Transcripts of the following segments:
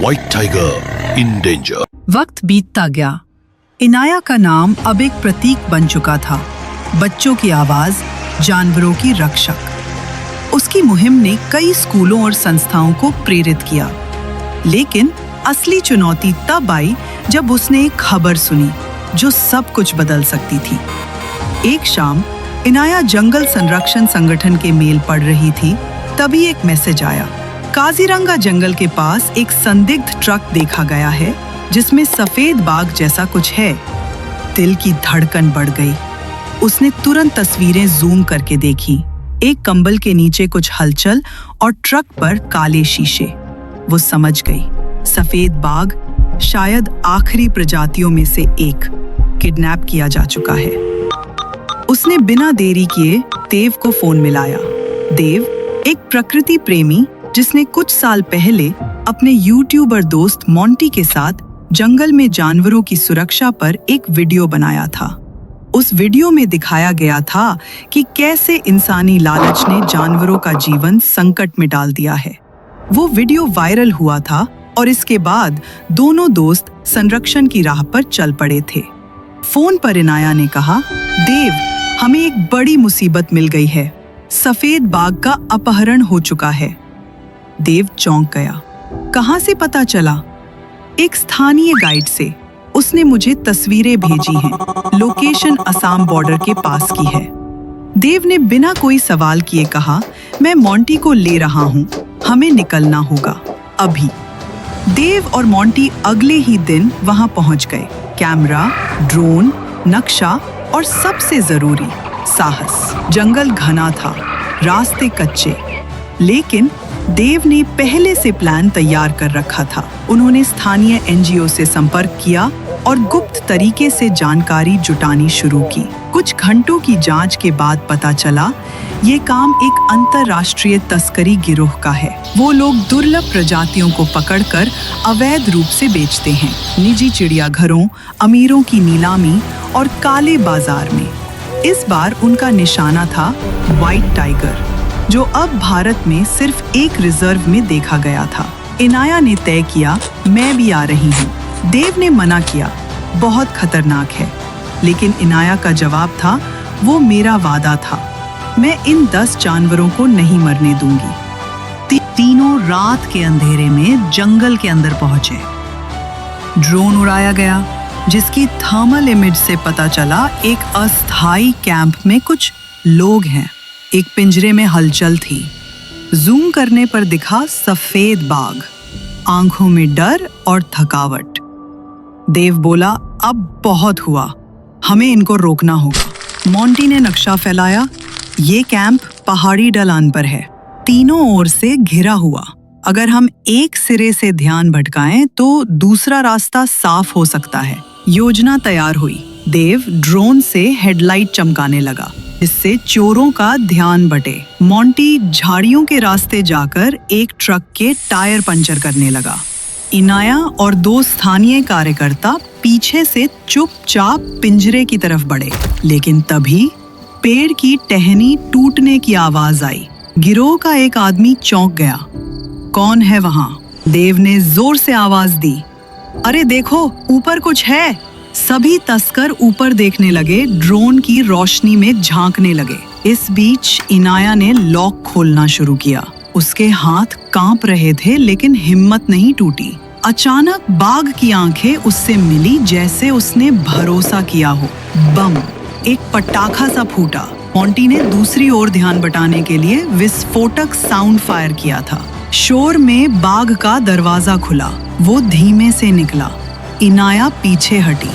White tiger in danger. वक्त बीतता गया। इनाया का नाम अब एक प्रतीक बन चुका था, बच्चों की आवाज, जानवरों की रक्षक। उसकी मुहिम ने कई स्कूलों और संस्थाओं को प्रेरित किया, लेकिन असली चुनौती तब आई जब उसने एक खबर सुनी जो सब कुछ बदल सकती थी। एक शाम इनाया जंगल संरक्षण संगठन के मेल पढ़ रही थी, तभी एक मैसेज आया। काजीरंगा जंगल के पास एक संदिग्ध ट्रक देखा गया है जिसमें सफेद बाघ जैसा कुछ है। दिल की धड़कन बढ़ गई। उसने तुरंत तस्वीरें जूम करके देखी। एक कंबल के नीचे कुछ हलचल और ट्रक पर काले शीशे। वो समझ गई, सफेद बाघ शायद आखिरी प्रजातियों में से एक, किडनैप किया जा चुका है। उसने बिना देरी किए देव को फोन मिलाया। देव एक प्रकृति प्रेमी जिसने कुछ साल पहले अपने यूट्यूबर दोस्त मोंटी के साथ जंगल में जानवरों की सुरक्षा पर एक वीडियो बनाया था। उस वीडियो में दिखाया गया था कि कैसे इंसानी लालच ने जानवरों का जीवन संकट में डाल दिया है। वो वीडियो वायरल हुआ था और इसके बाद दोनों दोस्त संरक्षण की राह पर चल पड़े थे। फोन पर इनाया ने कहा, देव, हमें एक बड़ी मुसीबत मिल गई है। सफेद बाघ का अपहरण हो चुका है। देव चौंक गया। कहां से पता चला? एक स्थानीय गाइड से। उसने मुझे तस्वीरें भेजी हैं। लोकेशन असम बॉर्डर के पास की है। देव ने बिना कोई सवाल किए कहा, मैं मोंटी को ले रहा हूँ, हमें निकलना होगा अभी। देव और मोंटी अगले ही दिन वहां पहुंच गए। कैमरा, ड्रोन, नक्शा और सबसे जरूरी साहस। जंगल घना था, रास्ते कच्चे, लेकिन देव ने पहले से प्लान तैयार कर रखा था। उन्होंने स्थानीय एनजीओ से संपर्क किया और गुप्त तरीके से जानकारी जुटानी शुरू की। कुछ घंटों की जांच के बाद पता चला ये काम एक अंतर्राष्ट्रीय तस्करी गिरोह का है। वो लोग दुर्लभ प्रजातियों को पकड़कर अवैध रूप से बेचते हैं, निजी चिड़ियाघरों, अमीरों की नीलामी और काले बाजार में। इस बार उनका निशाना था व्हाइट टाइगर, जो अब भारत में सिर्फ एक रिजर्व में देखा गया था। इनाया ने तय किया, मैं भी आ रही हूँ। देव ने मना किया, बहुत खतरनाक है, लेकिन इनाया का जवाब था, वो मेरा वादा था, मैं इन 10 जानवरों को नहीं मरने दूंगी। तीनों रात के अंधेरे में जंगल के अंदर पहुंचे। ड्रोन उड़ाया गया, जिसकी थर्मल इमेज से पता चला एक अस्थायी कैंप में कुछ लोग हैं। एक पिंजरे में हलचल थी। जूम करने पर दिखा सफेद बाघ, आंखों में डर और थकावट। देव बोला, अब बहुत हुआ, हमें इनको रोकना होगा। मोंटी ने नक्शा फैलाया। ये कैंप पहाड़ी ढलान पर है, तीनों ओर से घिरा हुआ। अगर हम एक सिरे से ध्यान भटकाएं तो दूसरा रास्ता साफ हो सकता है। योजना तैयार हुई। देव ड्रोन से हेडलाइट चमकाने लगा, इससे चोरों का ध्यान बटे। मोंटी झाड़ियों के रास्ते जाकर एक ट्रक के टायर पंचर करने लगा। इनाया और 2 स्थानीय कार्यकर्ता पीछे से चुपचाप पिंजरे की तरफ बढ़े, लेकिन तभी पेड़ की टहनी टूटने की आवाज आई। गिरोह का एक आदमी चौंक गया। कौन है वहां? देव ने जोर से आवाज दी, अरे देखो, ऊपर कुछ है। सभी तस्कर ऊपर देखने लगे, ड्रोन की रोशनी में झांकने लगे। इस बीच इनाया ने लॉक खोलना शुरू किया। उसके हाथ कांप रहे थे, लेकिन हिम्मत नहीं टूटी। अचानक बाघ की आंखें उससे मिली, जैसे उसने भरोसा किया हो। बम, एक पटाखा सा फूटा। मोंटी ने दूसरी ओर ध्यान बटाने के लिए विस्फोटक साउंड फायर किया था। शोर में बाघ का दरवाजा खुला। वो धीमे से निकला। इनाया पीछे हटी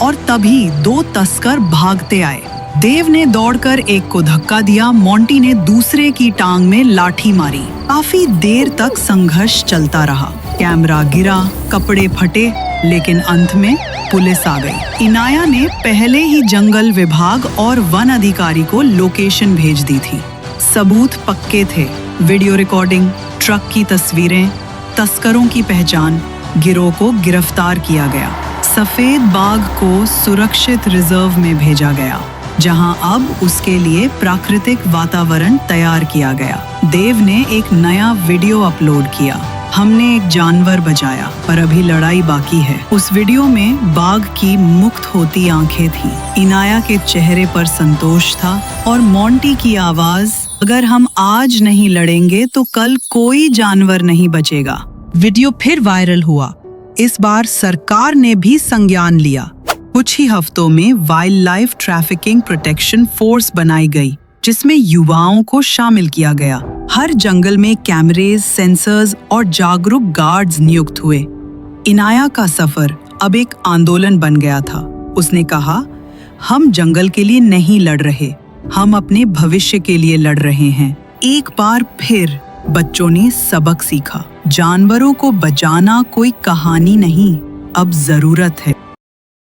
और तभी 2 तस्कर भागते आए। देव ने दौड़कर एक को धक्का दिया। मोंटी ने दूसरे की टांग में लाठी मारी। काफी देर तक संघर्ष चलता रहा। कैमरा गिरा, कपड़े फटे, लेकिन अंत में पुलिस आ गई। इनाया ने पहले ही जंगल विभाग और वन अधिकारी को लोकेशन भेज दी थी। सबूत पक्के थे, वीडियो रिकॉर्डिंग, ट्रक की तस्वीरें, तस्करों की पहचान। गिरोह को गिरफ्तार किया गया। सफेद बाघ को सुरक्षित रिजर्व में भेजा गया, जहां अब उसके लिए प्राकृतिक वातावरण तैयार किया गया। देव ने एक नया वीडियो अपलोड किया। हमने एक जानवर बचाया, पर अभी लड़ाई बाकी है। उस वीडियो में बाघ की मुक्त होती आंखें थीं। इनाया के चेहरे पर संतोष था और मोंटी की आवाज, अगर हम आज नहीं लड़ेंगे तो कल कोई जानवर नहीं बचेगा। वीडियो फिर वायरल हुआ। इस बार सरकार ने भी संज्ञान लिया। कुछ ही हफ्तों में wild life trafficking protection force बनाई गई, जिसमें युवाओं को शामिल किया गया। हर जंगल में कैमरेज, सेंसर्स और जागरूक गार्ड्स नियुक्त हुए। इनाया का सफर अब एक आंदोलन बन गया था। उसने कहा, हम जंगल के लिए नहीं लड़ रहे, हम अपने भविष्य के लिए लड़ रहे हैं। एक बार फिर बच्चों ने सबक सीखा। जानवरों को बचाना कोई कहानी नहीं, अब जरूरत है।